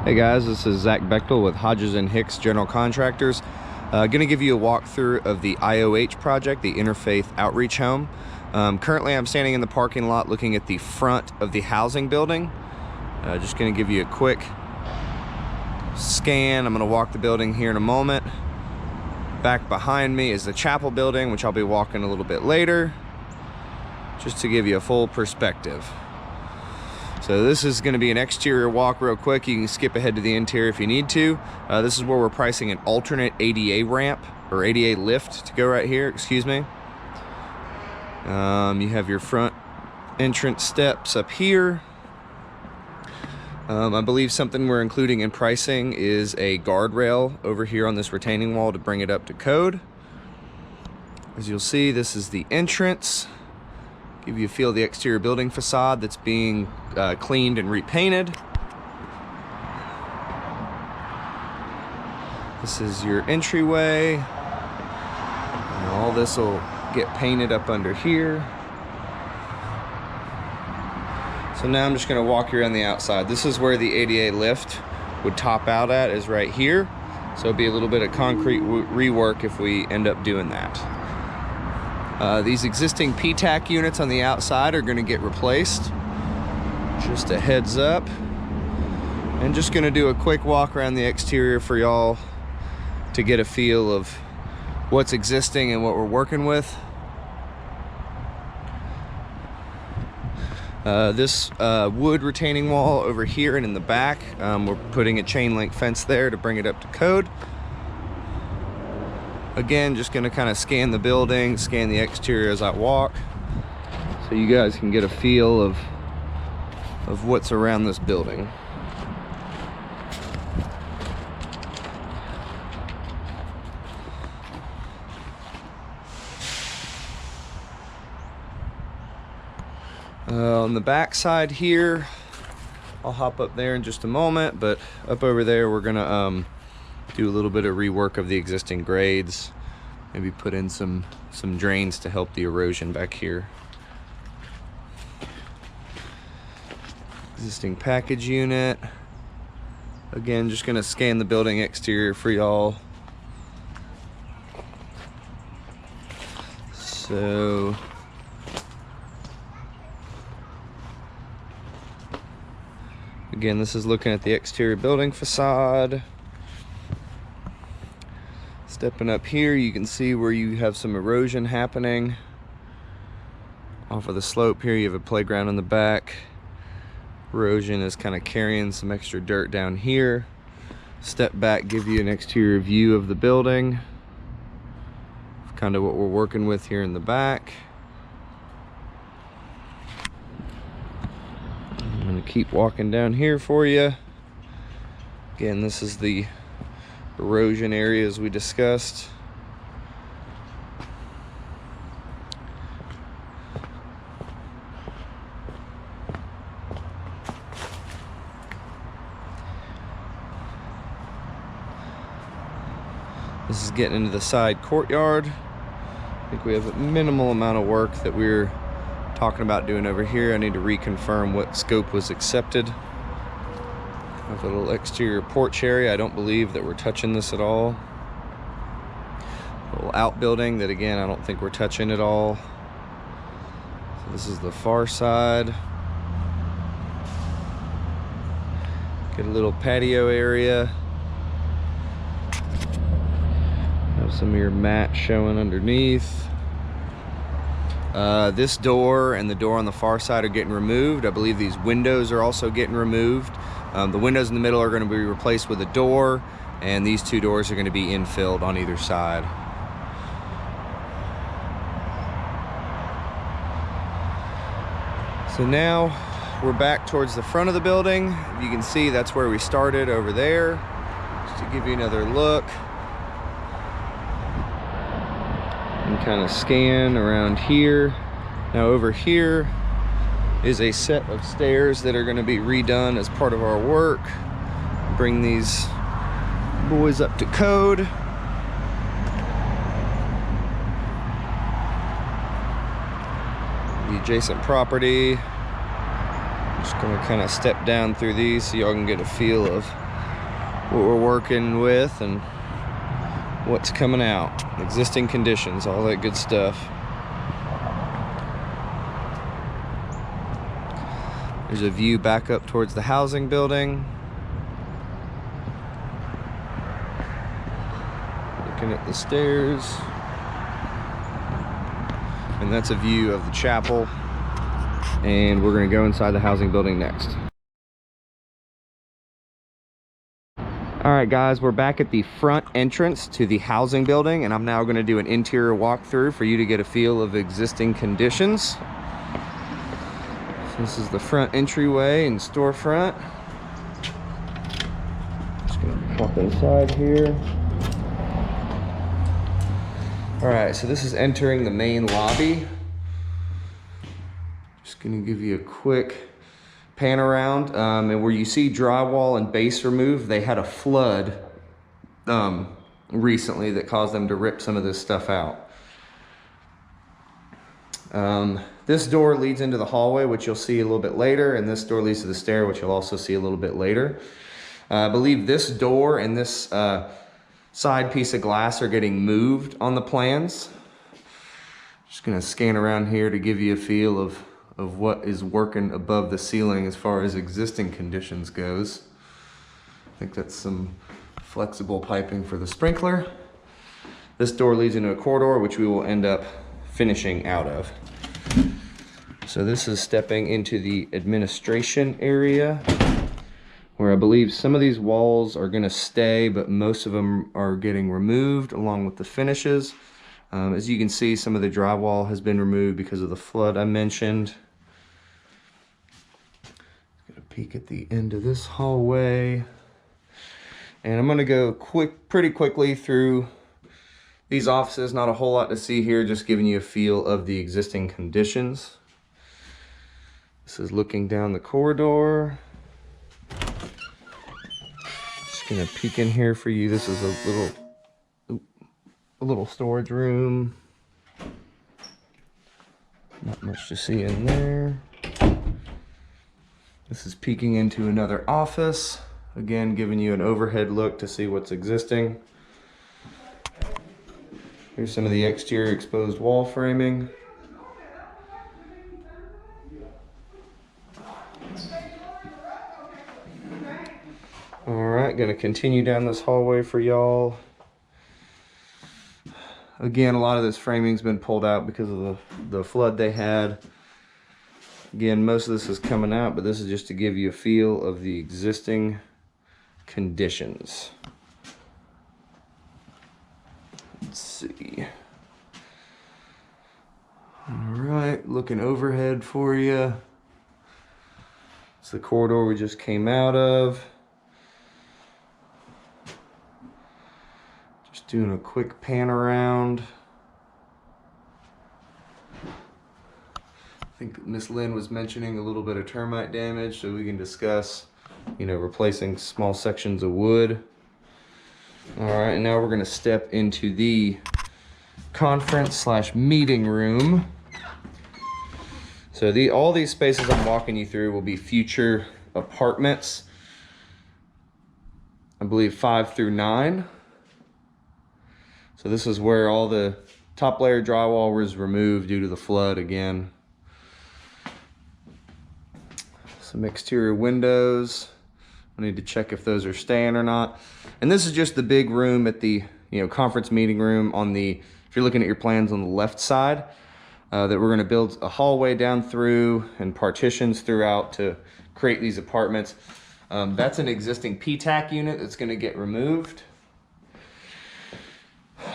Hey guys, this is Zach Bechtel with Hodges & Hicks General Contractors. Going to give you a walkthrough of the IOH project, the Interfaith Outreach Home. Currently I'm standing in the parking lot looking at the front of the housing building. Just going to give you a quick scan. I'm going to walk the building here in a moment. Back behind me is the chapel building, which I'll be walking a little bit later, just to give you a full perspective. So this is going to be an exterior walk real quick. You can skip ahead to the interior if you need to. This is where we're pricing an alternate ADA ramp, or ADA lift to go right here, excuse me. You have your front entrance steps up here. I believe something we're including in pricing is a guardrail over here on this retaining wall to bring it up to code. As you'll see, this is the entrance. Give you a feel of the exterior building facade that's being cleaned and repainted. This is your entryway. And all this will get painted up under here. So now I'm just going to walk you around the outside. This is where the ADA lift would top out at, is right here. So it'll be a little bit of concrete rework if we end up doing that. These existing PTAC units on the outside are going to get replaced. Just a heads up. And just going to do a quick walk around the exterior for y'all to get a feel of what's existing and what we're working with. This wood retaining wall over here and in the back, we're putting a chain link fence there to bring it up to code. Again, just going to kind of scan the building, scan the exterior as I walk, so you guys can get a feel of what's around this building. On the back side here, I'll hop up there in just a moment, but up over there we're gonna do a little bit of rework of the existing grades, maybe put in some drains to help the erosion back here. Existing package unit. Again, just gonna scan the building exterior for y'all. So again, this is looking at the exterior building facade. Stepping up here, you can see where you have some erosion happening. Off of the slope here, you have a playground in the back. Erosion is kind of carrying some extra dirt down here. Step back, give you an exterior view of the building. Kind of what we're working with here in the back. I'm gonna keep walking down here for you. Again, this is the erosion areas we discussed. This is getting into the side courtyard. I think we have a minimal amount of work that we're talking about doing over here. I need to reconfirm what scope was accepted. Have a little exterior porch area. I don't believe that we're touching this at all. A little outbuilding that, again, I don't think we're touching at all. So this is the far side. Get a little patio area. Have some of your mat showing underneath. This door and the door on the far side are getting removed. I believe these windows are also getting removed. The windows in the middle are going to be replaced with a door, and these two doors are going to be infilled on either side. So now we're back towards the front of the building. You can see that's where we started over there. Just to give you another look. And kind of scan around here. Now over here is a set of stairs that are going to be redone as part of our work. Bring these boys up to code. The adjacent property. Just going to kind of step down through these so y'all can get a feel of what we're working with and what's coming out, existing conditions, all that good stuff. There's a view back up towards the housing building. Looking at the stairs. And that's a view of the chapel. And we're gonna go inside the housing building next. All right, guys, we're back at the front entrance to the housing building, and I'm now gonna do an interior walkthrough for you to get a feel of existing conditions. This is the front entryway and storefront. Just gonna walk inside here. All right, so this is entering the main lobby. Just gonna give you a quick pan around. And where you see drywall and base removed, they had a flood recently that caused them to rip some of this stuff out. This door leads into the hallway, which you'll see a little bit later, and this door leads to the stair, which you'll also see a little bit later. I believe this door and this side piece of glass are getting moved on the plans. Just gonna scan around here to give you a feel of what is working above the ceiling as far as existing conditions goes. I think that's some flexible piping for the sprinkler. This door leads into a corridor, which we will end up finishing out of. So this is stepping into the administration area, where I believe some of these walls are gonna stay, but most of them are getting removed along with the finishes. As you can see, some of the drywall has been removed because of the flood I mentioned. Get a peek at the end of this hallway. And I'm gonna go pretty quickly through these offices. Not a whole lot to see here, just giving you a feel of the existing conditions. This is looking down the corridor. Just gonna peek in here for you. This is a little storage room. Not much to see in there. This is peeking into another office. Again, giving you an overhead look to see what's existing. Here's some of the exterior exposed wall framing. All right, gonna continue down this hallway for y'all. Again, a lot of this framing's been pulled out because of the flood they had. Again, most of this is coming out, but this is just to give you a feel of the existing conditions. Let's see. All right, looking overhead for you. It's the corridor we just came out of. Just doing a quick pan around. I think Miss Lynn was mentioning a little bit of termite damage, so we can discuss, you know, replacing small sections of wood. All right, and now we're gonna step into the conference/meeting room. So all these spaces I'm walking you through will be future apartments. I believe 5 through 9. So this is where all the top layer drywall was removed due to the flood again. Some exterior windows. I need to check if those are staying or not. And this is just the big room at the, you know, conference meeting room on the, if you're looking at your plans on the left side, that we're gonna build a hallway down through and partitions throughout to create these apartments. That's an existing PTAC unit that's gonna get removed.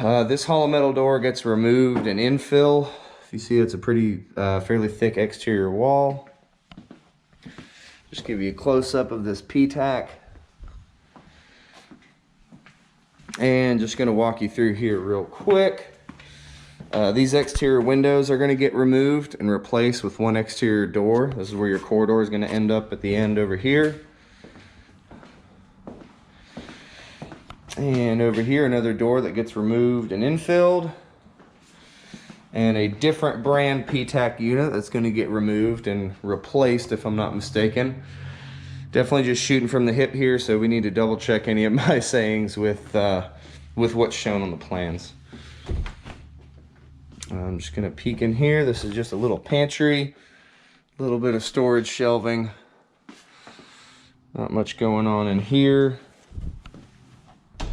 This hollow metal door gets removed and infill. If you see, it's a pretty, fairly thick exterior wall. Just give you a close-up of this PTAC. And just gonna walk you through here real quick. These exterior windows are gonna get removed and replaced with one exterior door. This is where your corridor is gonna end up at the end over here. And over here, another door that gets removed and infilled. And a different brand PTAC unit that's gonna get removed and replaced, if I'm not mistaken. Definitely just shooting from the hip here, so we need to double check any of my sayings with what's shown on the plans. I'm just gonna peek in here. This is just a little pantry, a little bit of storage shelving. Not much going on in here. A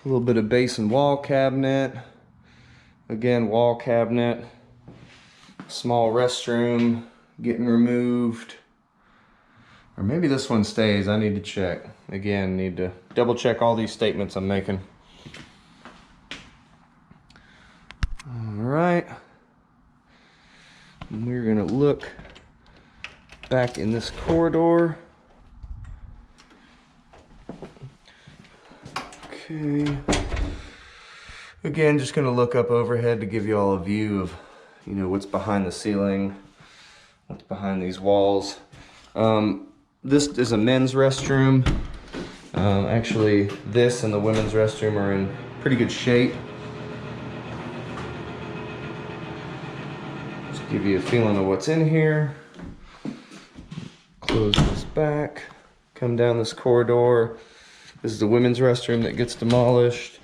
little bit of base and wall cabinet. Again, wall cabinet. Small restroom getting removed. Or maybe this one stays. I need to check. Again, need to double check all these statements I'm making. All right. And we're gonna look back in this corridor. Okay. Again, just gonna look up overhead to give you all a view of, you know, what's behind the ceiling, what's behind these walls. This is a men's restroom. Actually, this and the women's restroom are in pretty good shape. Just give you a feeling of what's in here. Close this back, come down this corridor. This is the women's restroom that gets demolished.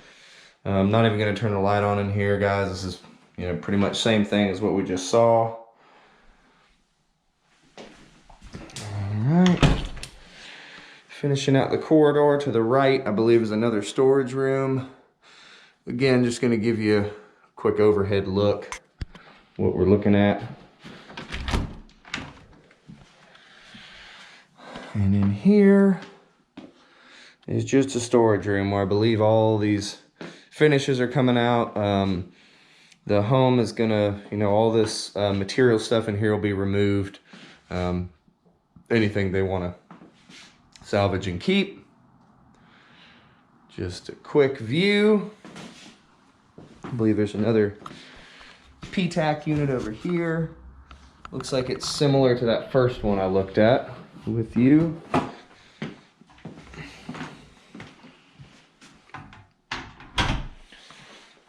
I'm not even gonna turn the light on in here, guys. This is, you know, pretty much same thing as what we just saw. All right. Finishing out the corridor to the right, I believe is another storage room. Again, just gonna give you a quick overhead look, what we're looking at. And in here is just a storage room where I believe all these finishes are coming out. The home is gonna, you know, all this material stuff in here will be removed. Anything they wanna salvage and keep. Just a quick view. I believe there's another PTAC unit over here. Looks like it's similar to that first one I looked at with you.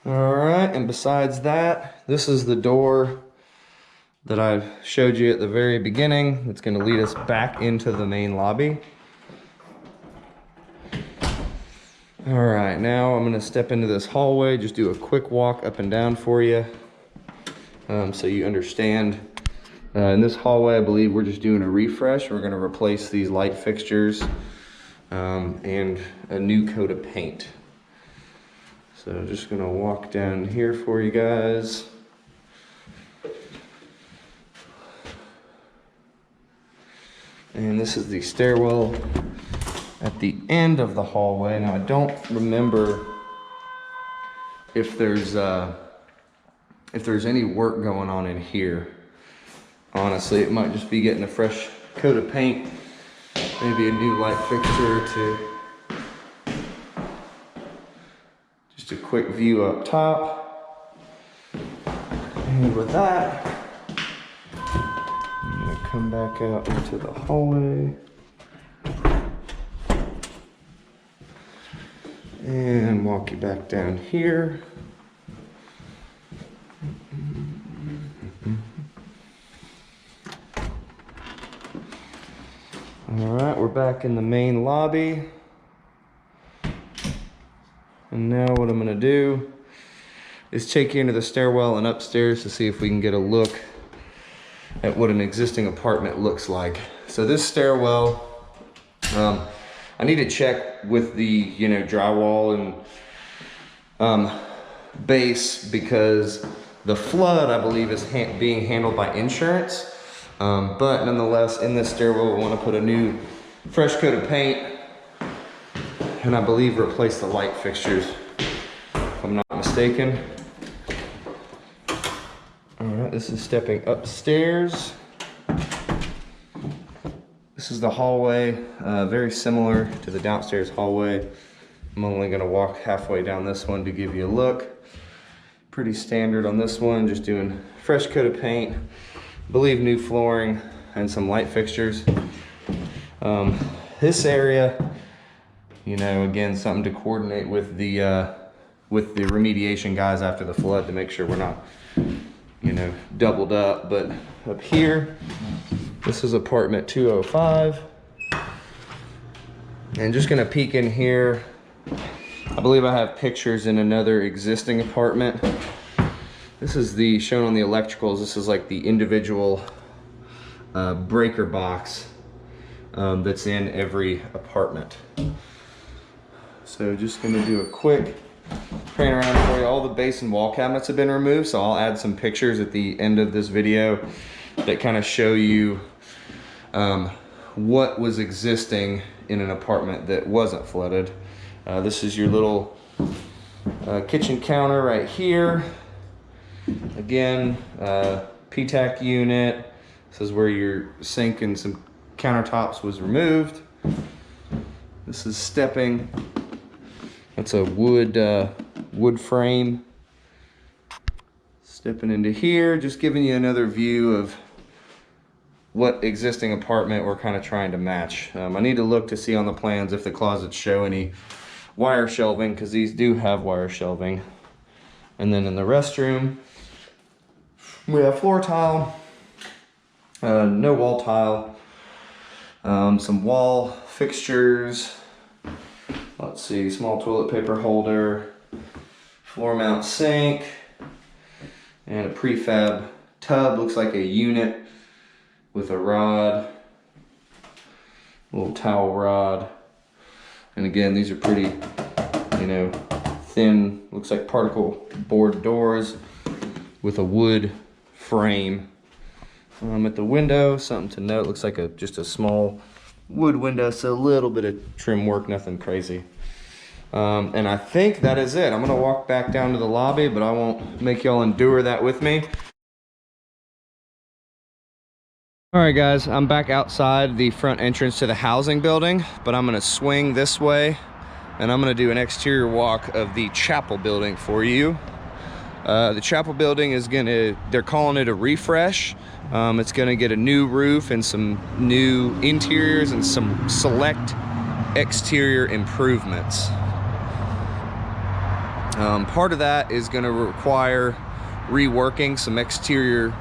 All right, and besides that, this is the door that I showed you at the very beginning. It's gonna lead us back into the main lobby. All right, now I'm gonna step into this hallway, just do a quick walk up and down for you so you understand. In this hallway, I believe we're just doing a refresh. We're gonna replace these light fixtures and a new coat of paint. So just gonna walk down here for you guys. And this is the stairwell at the end of the hallway. Now I don't remember if there's any work going on in here. Honestly, it might just be getting a fresh coat of paint, maybe a new light fixture or two. Just a quick view up top. And with that, I'm gonna come back out into the hallway. And walk you back down here. All right, we're back in the main lobby. And now what I'm gonna do is take you into the stairwell and upstairs to see if we can get a look at what an existing apartment looks like. So this stairwell, I need to check with the, you know, drywall and base, because the flood, I believe, is being handled by insurance. But nonetheless, in this stairwell, we want to put a new fresh coat of paint, and I believe replace the light fixtures, if I'm not mistaken. All right, this is stepping upstairs. This is the hallway, very similar to the downstairs hallway. I'm only gonna walk halfway down this one to give you a look. Pretty standard on this one, just doing fresh coat of paint, I believe new flooring and some light fixtures. This area, you know, again, something to coordinate with the remediation guys after the flood to make sure we're not, you know, doubled up. But up here, This is apartment 205. And just gonna peek in here. I believe I have pictures in another existing apartment. This is the, shown on the electricals, this is like the individual breaker box that's in every apartment. So just gonna do a quick pan around for you. All the base and wall cabinets have been removed, so I'll add some pictures at the end of this video that kind of show you what was existing in an apartment that wasn't flooded. This is your little kitchen counter right here. Again, PTAC unit. This is where your sink and some countertops was removed. This is stepping. That's a wood frame. Stepping into here, just giving you another view of what existing apartment we're kind of trying to match. I need to look to see on the plans if the closets show any wire shelving, because these do have wire shelving. And then in the restroom, we have floor tile, no wall tile, some wall fixtures. Let's see, small toilet paper holder, floor mount sink, and a prefab tub. Looks like a unit with a rod, little towel rod. And again, these are pretty, you know, thin, looks like particle board doors with a wood frame. At the window, something to note, looks like just a small wood window, so a little bit of trim work, nothing crazy. And I think that is it. I'm gonna walk back down to the lobby, but I won't make y'all endure that with me. All right guys, I'm back outside the front entrance to the housing building, but I'm gonna swing this way and I'm gonna do an exterior walk of the chapel building for you. The chapel building is they're calling it a refresh. It's gonna get a new roof and some new interiors and some select exterior improvements. Part of that is gonna require reworking some exterior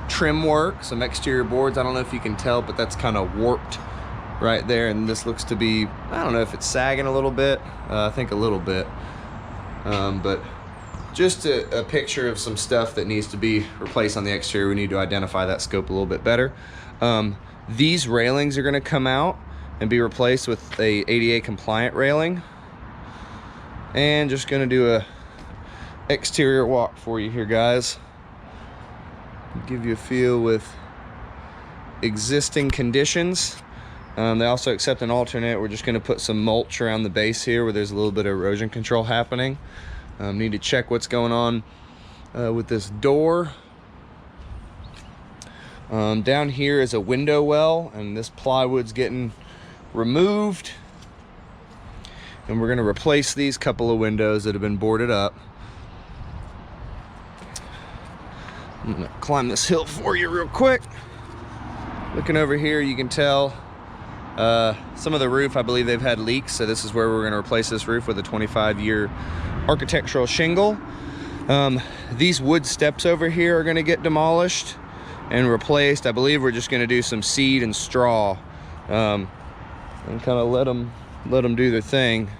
trim work, some exterior boards. I don't know if you can tell, but that's kind of warped right there, and this looks to be, I don't know if it's sagging a little bit. I think a little bit, but just a picture of some stuff that needs to be replaced on the exterior. We need to identify that scope a little bit better. These railings are going to come out and be replaced with a ADA compliant railing, and just going to do a exterior walk for you here, guys. Give you a feel with existing conditions. They also accept an alternate. We're just going to put some mulch around the base here where there's a little bit of erosion control happening. Need to check what's going on with this door. Down here is a window well, and this plywood's getting removed. And we're going to replace these couple of windows that have been boarded up. I'm gonna climb this hill for you real quick. Looking over here, you can tell some of the roof, I believe they've had leaks, so this is where we're gonna replace this roof with a 25-year architectural shingle. These wood steps over here are gonna get demolished and replaced. I believe we're just gonna do some seed and straw and kind of let them do their thing.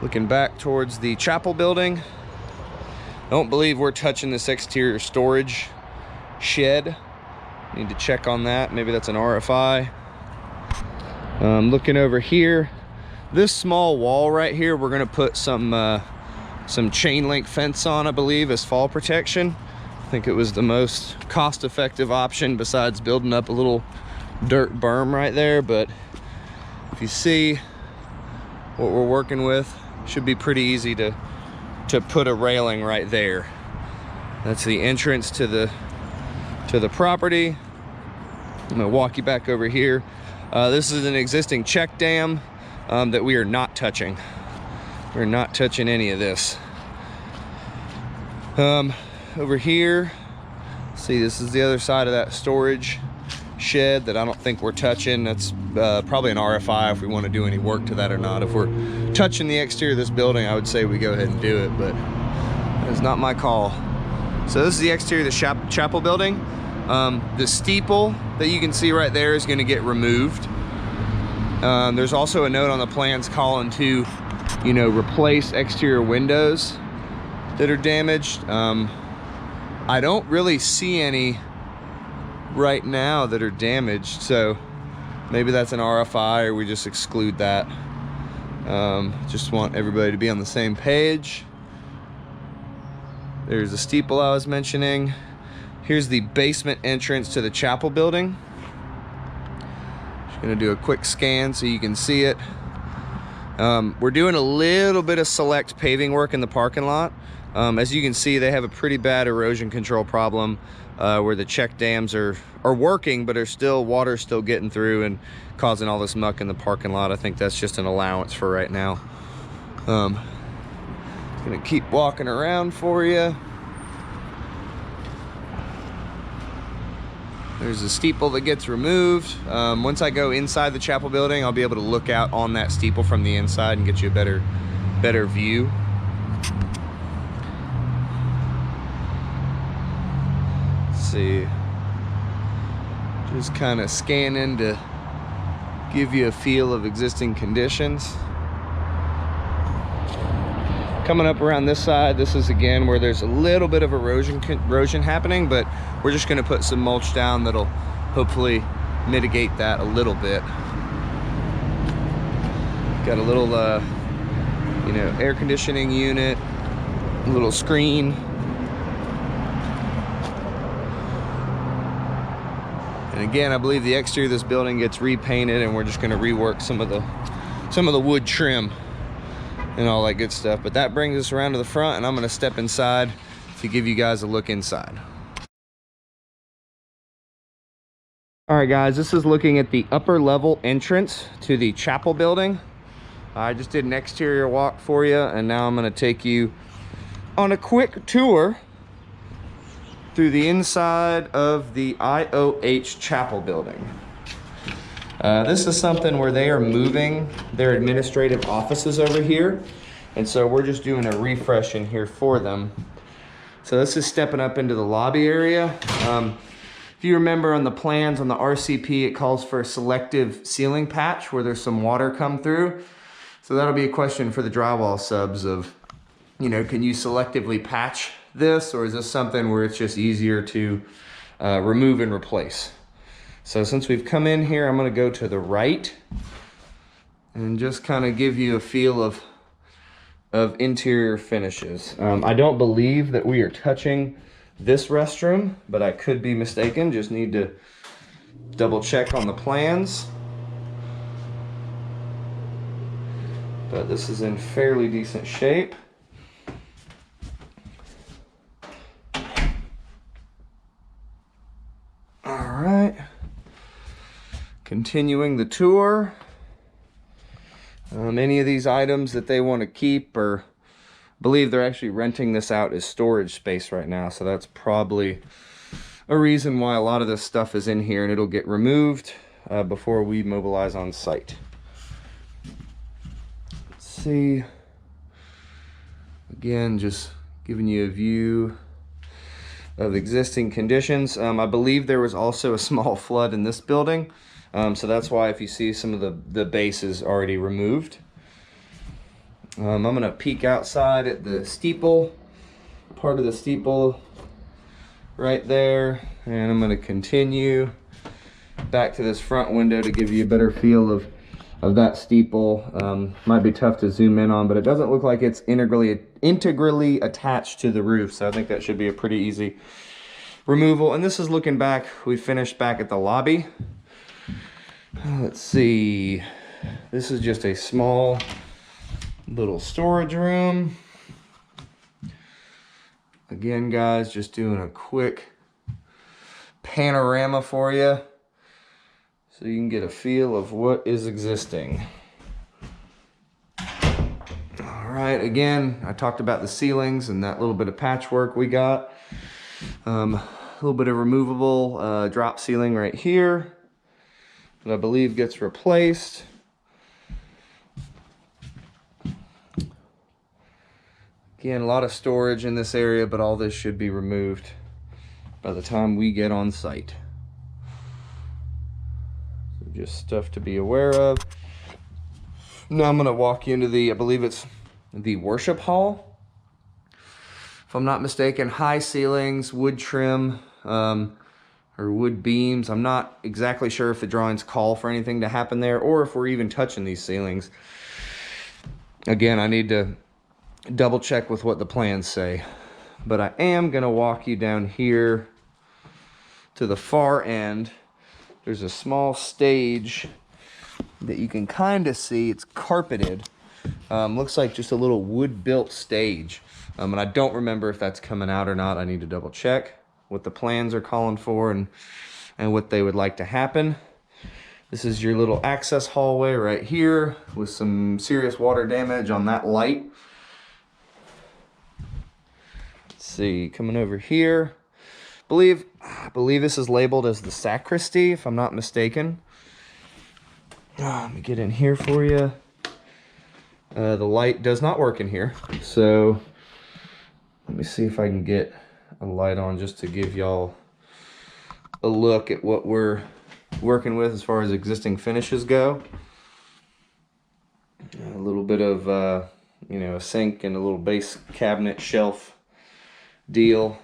Looking back towards the chapel building, I don't believe we're touching this exterior storage shed. Need to check on that. Maybe that's an RFI. Looking over here, this small wall right here, we're gonna put some chain link fence on, I believe, as fall protection. I think it was the most cost-effective option besides building up a little dirt berm right there. But if you see what we're working with, should be pretty easy to put a railing right there. That's the entrance to the property. I'm gonna walk you back over here. This is an existing check dam that we are not touching. We're not touching any of this. Over here, see, this is the other side of that storage shed that I don't think we're touching. That's probably an RFI if we want to do any work to that or not. If we're touching the exterior of this building, I would say we go ahead and do it, but it's not my call. So this is the exterior of the chapel building. The steeple that you can see right there is going to get removed. There's also a note on the plans calling to, you know, replace exterior windows that are damaged. I don't really see any right now that are damaged, so maybe that's an RFI or we just exclude that. Just want everybody to be on the same page. There's the steeple I was mentioning. Here's the basement entrance to the chapel building. Just gonna do a quick scan so you can see it. We're doing a little bit of select paving work in the parking lot. As you can see, they have a pretty bad erosion control problem where the check dams are working, but water's still getting through and causing all this muck in the parking lot. I think that's just an allowance for right now. Gonna keep walking around for you. There's a steeple that gets removed. Once I go inside the chapel building, I'll be able to look out on that steeple from the inside and get you a better view. Let's see. Just kind of scanning to give you a feel of existing conditions. Coming up around this side, this is again where there's a little bit of erosion happening, but we're just going to put some mulch down that'll hopefully mitigate that a little bit. Got a little, you know, air conditioning unit, a little screen. And again, I believe the exterior of this building gets repainted, and we're just going to rework some of the wood trim and all that good stuff. But that brings us around to the front, and I'm gonna step inside to give you guys a look inside. All right, guys, this is looking at the upper level entrance to the chapel building. I just did an exterior walk for you, and now I'm gonna take you on a quick tour through the inside of the IOH Chapel building. This is something where they are moving their administrative offices over here. And so we're just doing a refresh in here for them. So this is stepping up into the lobby area. If you remember on the plans on the RCP, it calls for a selective ceiling patch where there's some water come through. So that'll be a question for the drywall subs of, you know, can you selectively patch this, or is this something where it's just easier to remove and replace? So since we've come in here, I'm gonna go to the right and just kind of give you a feel of interior finishes. I don't believe that we are touching this restroom, but I could be mistaken. Just need to double check on the plans. But this is in fairly decent shape. All right. Continuing the tour. Any of these items that they want to keep, or I believe they're actually renting this out as storage space right now, so that's probably a reason why a lot of this stuff is in here, and it'll get removed before we mobilize on site. Let's see. Again, just giving you a view of existing conditions. I believe there was also a small flood in this building. So that's why if you see some of the base is already removed. I'm gonna peek outside at the steeple, part of the steeple right there. And I'm gonna continue back to this front window to give you a better feel of that steeple. Might be tough to zoom in on, but it doesn't look like it's integrally attached to the roof. So I think that should be a pretty easy removal. And this is looking back, we finished back at the lobby. Let's see, this is just a small little storage room. Again, guys, just doing a quick panorama for you so you can get a feel of what is existing. All right, again, I talked about the ceilings and that little bit of patchwork we got. A little bit of removable drop ceiling right here that I believe gets replaced. Again, a lot of storage in this area, but all this should be removed by the time we get on site. So just stuff to be aware of. Now I'm going to walk you into the, I believe it's the worship hall. If I'm not mistaken, high ceilings, wood trim, or wood beams. I'm not exactly sure if the drawings call for anything to happen there or if we're even touching these ceilings. Again, I need to double check with what the plans say. But I am going to walk you down here to the far end. There's a small stage that you can kind of see. It's carpeted. Looks like just a little wood-built stage. And I don't remember if that's coming out or not. I need to double check what the plans are calling for and what they would like to happen. This is your little access hallway right here with some serious water damage on that light. Let's see, coming over here. I believe this is labeled as the sacristy, if I'm not mistaken. Let me get in here for you. The light does not work in here, so let me see if I can get a light on just to give y'all a look at what we're working with as far as existing finishes go. A little bit of you know, a sink and a little base cabinet shelf deal.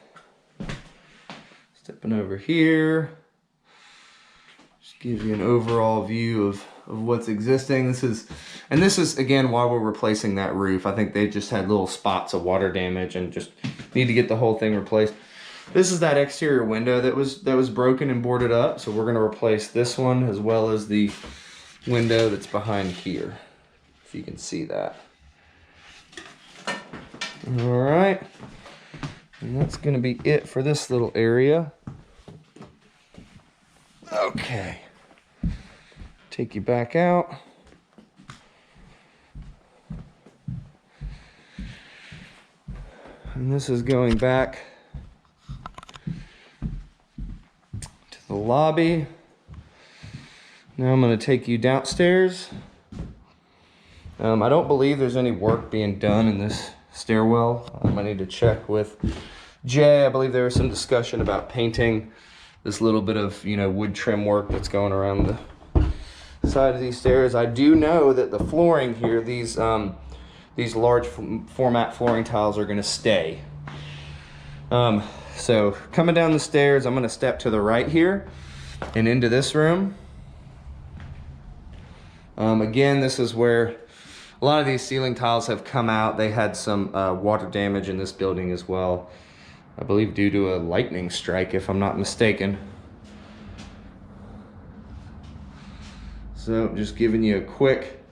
Stepping over here, just gives you an overall view of what's existing. This is again why we're replacing that roof. I think they just had little spots of water damage and just need to get the whole thing replaced. This is that exterior window that was broken and boarded up, so we're going to replace this one as well as the window that's behind here, if you can see that. All right, and that's going to be it for this little area. Okay, take you back out. And this is going back to the lobby. Now I'm going to take you downstairs. I don't believe there's any work being done in this stairwell. I need to check with Jay. I believe there was some discussion about painting this little bit of, you know, wood trim work that's going around the side of these stairs. I do know that the flooring here, these large format flooring tiles are going to stay. So coming down the stairs, I'm going to step to the right here and into this room. Again, this is where a lot of these ceiling tiles have come out. They had some water damage in this building as well, I believe due to a lightning strike, if I'm not mistaken. So just giving you a quick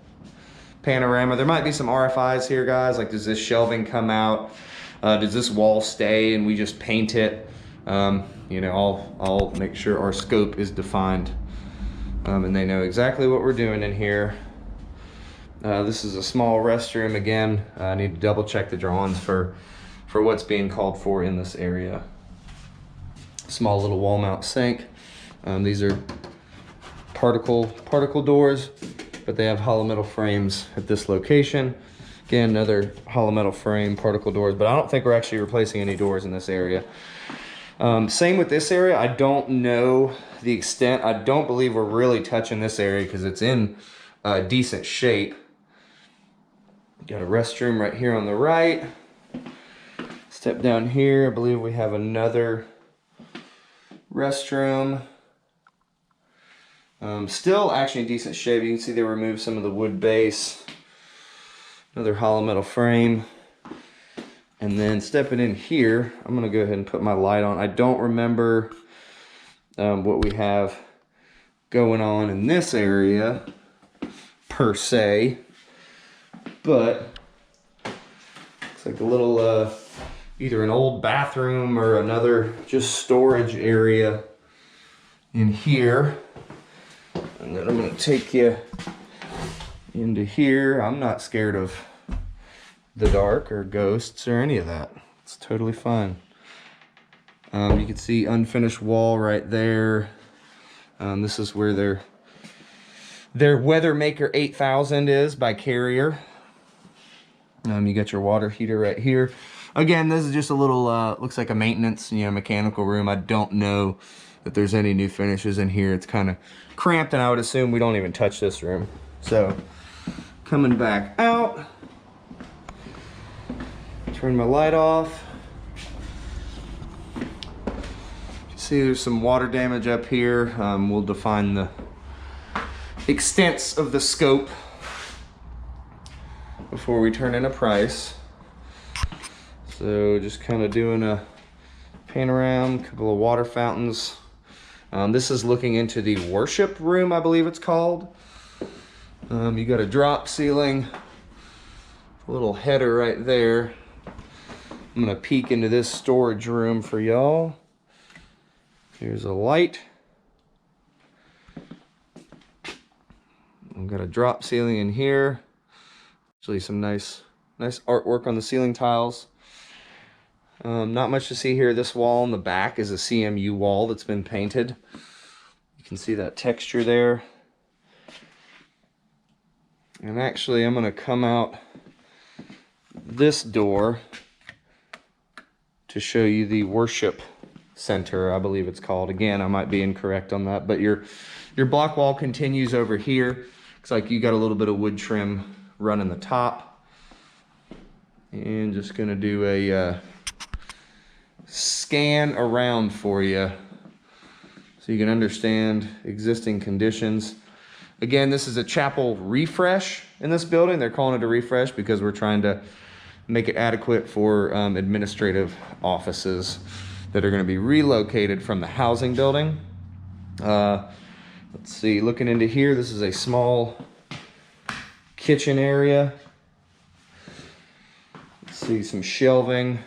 panorama. There might be some RFIs here, guys, like does this shelving come out? Does this wall stay and we just paint it? You know, I'll make sure our scope is defined and they know exactly what we're doing in here. This is a small restroom. Again, I need to double check the drawings for what's being called for in this area. Small little wall mount sink. These are particle doors, but they have hollow metal frames at this location. Again, another hollow metal frame, particle doors, but I don't think we're actually replacing any doors in this area. Same with this area. I don't know the extent. I don't believe we're really touching this area because it's in decent shape. Got a restroom right here on the right. Step down here, I believe we have another restroom. Still actually in decent shape. You can see they removed some of the wood base. Another hollow metal frame. And then stepping in here, I'm gonna go ahead and put my light on. I don't remember what we have going on in this area per se, but it's like a little either an old bathroom or another just storage area in here. And then I'm going to take you into here. I'm not scared of the dark or ghosts or any of that. It's totally fine. You can see unfinished wall right there. This is where their Weathermaker 8000 is by Carrier. You got your water heater right here. Again, this is just a little, looks like a maintenance, mechanical room. I don't know that there's any new finishes in here. It's kind of cramped, and I would assume we don't even touch this room. So, coming back out, turn my light off. See, there's some water damage up here. We'll define the extents of the scope before we turn in a price. So just kind of doing a pan around, couple of water fountains. This is looking into the worship room, I believe it's called. You got a drop ceiling, a little header right there. I'm gonna peek into this storage room for y'all. Here's a light. I've got a drop ceiling in here. Actually some nice artwork on the ceiling tiles. Not much to see here. This wall in the back is a CMU wall that's been painted. You can see that texture there. And actually, I'm gonna come out this door to show you the worship center, I believe it's called. Again, I might be incorrect on that, but your block wall continues over here. Looks like you got a little bit of wood trim running the top. And just gonna do a scan around for you so you can understand existing conditions. Again, this is a chapel refresh in this building. They're calling it a refresh because we're trying to make it adequate for administrative offices that are going to be relocated from the housing building. Let's see, looking into here, this is a small kitchen area. Let's see, some shelving.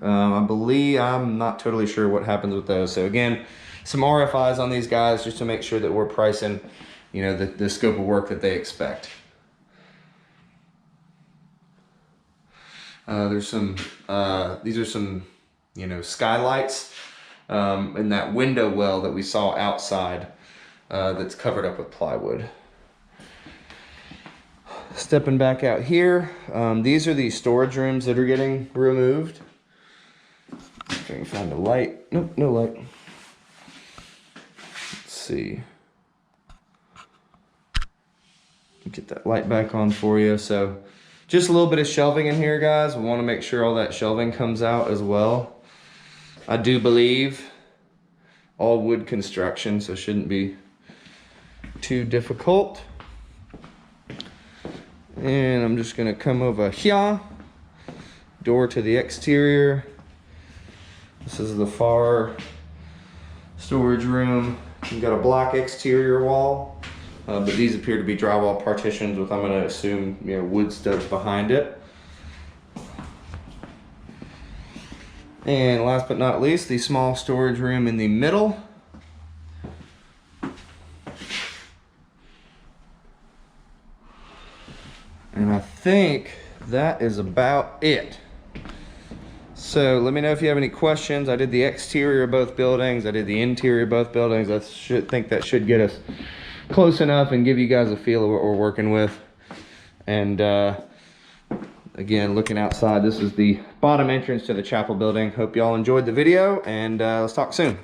I believe, I'm not totally sure what happens with those. So again, some RFIs on these guys just to make sure that we're pricing, the scope of work that they expect. There's some, these are some, skylights in that window well that we saw outside that's covered up with plywood. Stepping back out here, these are the storage rooms that are getting removed. If I can find a light. Nope, no light. Let's see. Get that light back on for you. So just a little bit of shelving in here, guys. We want to make sure all that shelving comes out as well. I do believe all wood construction, so shouldn't be too difficult. And I'm just gonna come over here, door to the exterior. This is the far storage room. You've got a block exterior wall, but these appear to be drywall partitions with, I'm gonna assume, wood studs behind it. And last but not least, the small storage room in the middle. And I think that is about it. So let me know if you have any questions. I did the exterior of both buildings. I did the interior of both buildings. I think that should get us close enough and give you guys a feel of what we're working with. And again, looking outside, this is the bottom entrance to the chapel building. Hope y'all enjoyed the video, and let's talk soon.